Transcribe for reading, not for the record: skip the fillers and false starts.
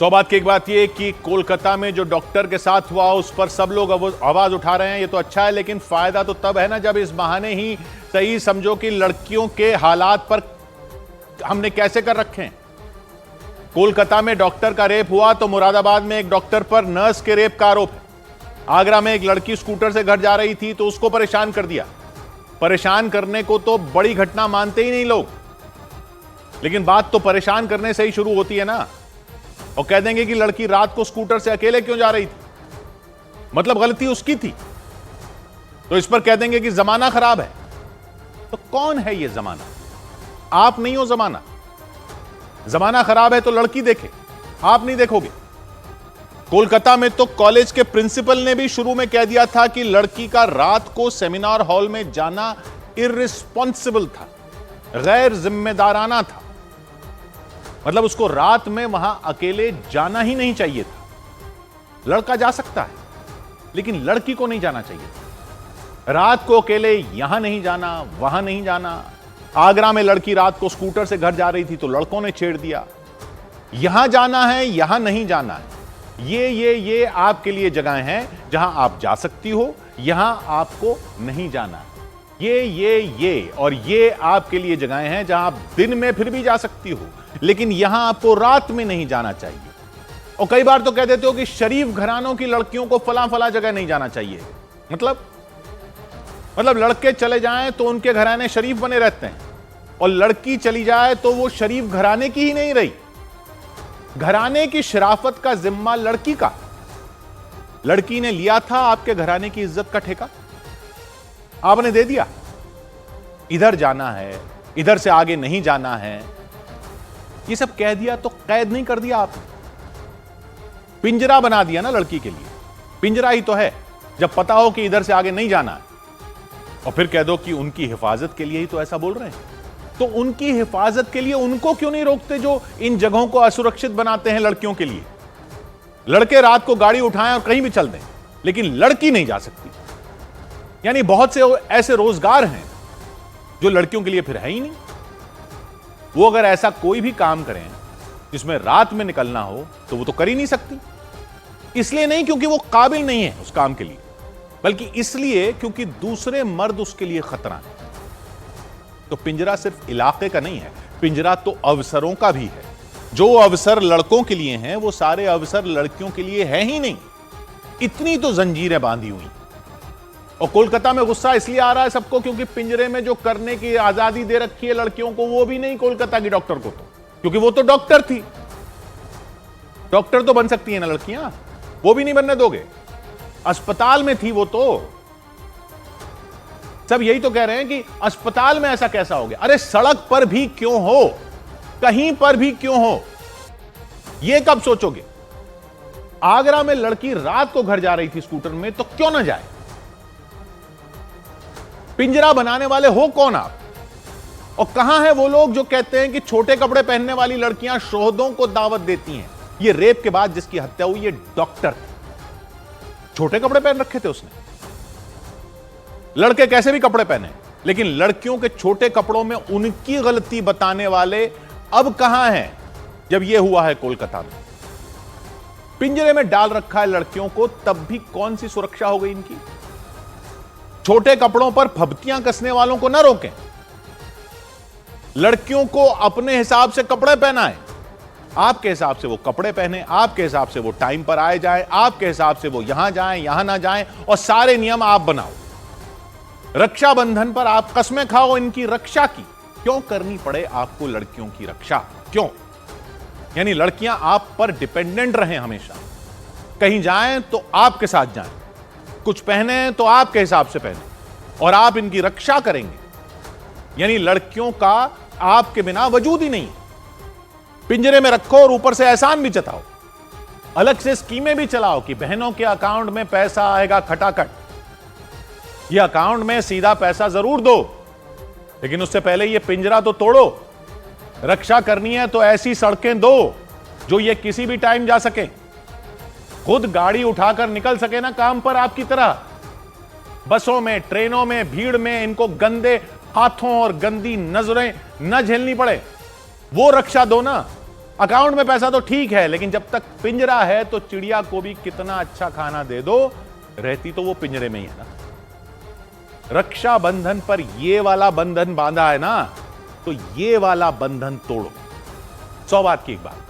बात की एक बात यह कि कोलकाता में जो डॉक्टर के साथ हुआ उस पर सब लोग आवाज उठा रहे हैं, ये तो अच्छा है, लेकिन फायदा तो तब है ना जब इस बहाने ही सही समझो कि लड़कियों के हालात पर हमने कैसे कर रखे हैं। कोलकाता में डॉक्टर का रेप हुआ तो मुरादाबाद में एक डॉक्टर पर नर्स के रेप का आरोप है। आगरा में एक लड़की स्कूटर से घर जा रही थी तो उसको परेशान कर दिया। परेशान करने को तो बड़ी घटना मानते ही नहीं लोग, लेकिन बात तो परेशान करने से ही शुरू होती है ना। और कह देंगे कि लड़की रात को स्कूटर से अकेले क्यों जा रही थी, मतलब गलती उसकी थी, तो इस पर कह देंगे कि जमाना खराब है। तो कौन है ये जमाना? आप नहीं हो जमाना। जमाना खराब है तो लड़की देखे, आप नहीं देखोगे। कोलकाता में तो कॉलेज के प्रिंसिपल ने भी शुरू में कह दिया था कि लड़की का रात को सेमिनार हॉल में जाना इर्रिस्पॉन्सिबल था, गैर जिम्मेदाराना था। मतलब उसको रात में वहां अकेले जाना ही नहीं चाहिए था। लड़का जा सकता है लेकिन लड़की को नहीं जाना चाहिए। रात को अकेले यहां नहीं जाना, वहां नहीं जाना। आगरा में लड़की रात को स्कूटर से घर जा रही थी तो लड़कों ने छेड़ दिया। यहां जाना है, यहां नहीं जाना है। ये आपके लिए जगहें हैं जहां आप जा सकती हो, यहां आपको नहीं जाना है। ये और ये आपके लिए जगहें हैं जहां आप दिन में फिर भी जा सकती हो, लेकिन यहां आपको रात में नहीं जाना चाहिए। और कई बार तो कह देते हो कि शरीफ घरानों की लड़कियों को फला जगह नहीं जाना चाहिए। मतलब लड़के चले जाएं तो उनके घराने शरीफ बने रहते हैं, और लड़की चली जाए तो वो शरीफ घराने की ही नहीं रही। घराने की शराफत का जिम्मा लड़की का। लड़की ने लिया था आपके घराने की इज्जत का ठेका, आपने दे दिया। इधर जाना है, इधर से आगे नहीं जाना है, ये सब कह दिया तो कैद नहीं कर दिया आपने, पिंजरा बना दिया ना लड़की के लिए। पिंजरा ही तो है जब पता हो कि इधर से आगे नहीं जाना है, और फिर कह दो कि उनकी हिफाजत के लिए ही तो ऐसा बोल रहे हैं। तो उनकी हिफाजत के लिए उनको क्यों नहीं रोकते जो इन जगहों को असुरक्षित बनाते हैं लड़कियों के लिए? लड़के रात को गाड़ी उठाएं और कहीं भी चल दें, लेकिन लड़की नहीं जा सकती। यानी बहुत से ऐसे रोजगार हैं जो लड़कियों के लिए फिर है ही नहीं। वो अगर ऐसा कोई भी काम करें जिसमें रात में निकलना हो तो वो तो कर ही नहीं सकती। इसलिए नहीं क्योंकि वो काबिल नहीं है उस काम के लिए, बल्कि इसलिए क्योंकि दूसरे मर्द उसके लिए खतरा है। तो पिंजरा सिर्फ इलाके का नहीं है, पिंजरा तो अवसरों का भी है। जो अवसर लड़कों के लिए हैं वो सारे अवसर लड़कियों के लिए है ही नहीं। इतनी तो जंजीरें बांधी हुई। और कोलकाता में गुस्सा इसलिए आ रहा है सबको क्योंकि पिंजरे में जो करने की आजादी दे रखी है लड़कियों को, वो भी नहीं कोलकाता की डॉक्टर को, तो क्योंकि वो तो डॉक्टर थी। डॉक्टर तो बन सकती है ना लड़कियां, वो भी नहीं बनने दोगे। अस्पताल में थी वो तो। सब यही तो कह रहे हैं कि अस्पताल में ऐसा कैसा हो गया। अरे सड़क पर भी क्यों हो, कहीं पर भी क्यों हो, यह कब सोचोगे? आगरा में लड़की रात को घर जा रही थी स्कूटर में, तो क्यों ना जाए? पिंजरा बनाने वाले हो कौन आप? और कहां है वो लोग जो कहते हैं कि छोटे कपड़े पहनने वाली लड़कियां शोहदों को दावत देती हैं? ये रेप के बाद जिसकी हत्या हुई ये डॉक्टर थे, छोटे कपड़े पहन रखे थे उसने। लड़के कैसे भी कपड़े पहने, लेकिन लड़कियों के छोटे कपड़ों में उनकी गलती बताने वाले अब कहां हैं जब यह हुआ है कोलकाता में। पिंजरे में डाल रखा है लड़कियों को, तब भी कौन सी सुरक्षा हो गई इनकी? छोटे कपड़ों पर फबतियां कसने वालों को ना रोकें, लड़कियों को अपने हिसाब से कपड़े पहनाएं। आपके हिसाब से वो कपड़े पहने, आपके हिसाब से वो टाइम पर आए जाए, आपके हिसाब से वो यहां जाएं यहां ना जाएं, और सारे नियम आप बनाओ। रक्षाबंधन पर आप कस्में खाओ इनकी रक्षा की। क्यों करनी पड़े आपको लड़कियों की रक्षा? क्यों? यानी लड़कियां आप पर डिपेंडेंट रहें हमेशा। कहीं जाएं तो आपके साथ जाएं, कुछ पहने तो आपके हिसाब से पहने, और आप इनकी रक्षा करेंगे। यानी लड़कियों का आपके बिना वजूद ही नहीं। पिंजरे में रखो और ऊपर से एहसान भी जताओ, अलग से स्कीमें भी चलाओ कि बहनों के अकाउंट में पैसा आएगा खटाखट, ये अकाउंट में सीधा पैसा जरूर दो, लेकिन उससे पहले ये पिंजरा तो तोड़ो। रक्षा करनी है तो ऐसी सड़कें दो जो ये किसी भी टाइम जा सके, खुद गाड़ी उठाकर निकल सके ना काम पर आपकी तरह। बसों में, ट्रेनों में, भीड़ में इनको गंदे हाथों और गंदी नजरें न झेलनी पड़े, वो रक्षा दो ना। अकाउंट में पैसा तो ठीक है, लेकिन जब तक पिंजरा है तो चिड़िया को भी कितना अच्छा खाना दे दो, रहती तो वो पिंजरे में ही है ना। रक्षाबंधन पर ये वाला बंधन बांधा है ना, तो ये वाला बंधन तोड़ो। 100 बात की एक बात।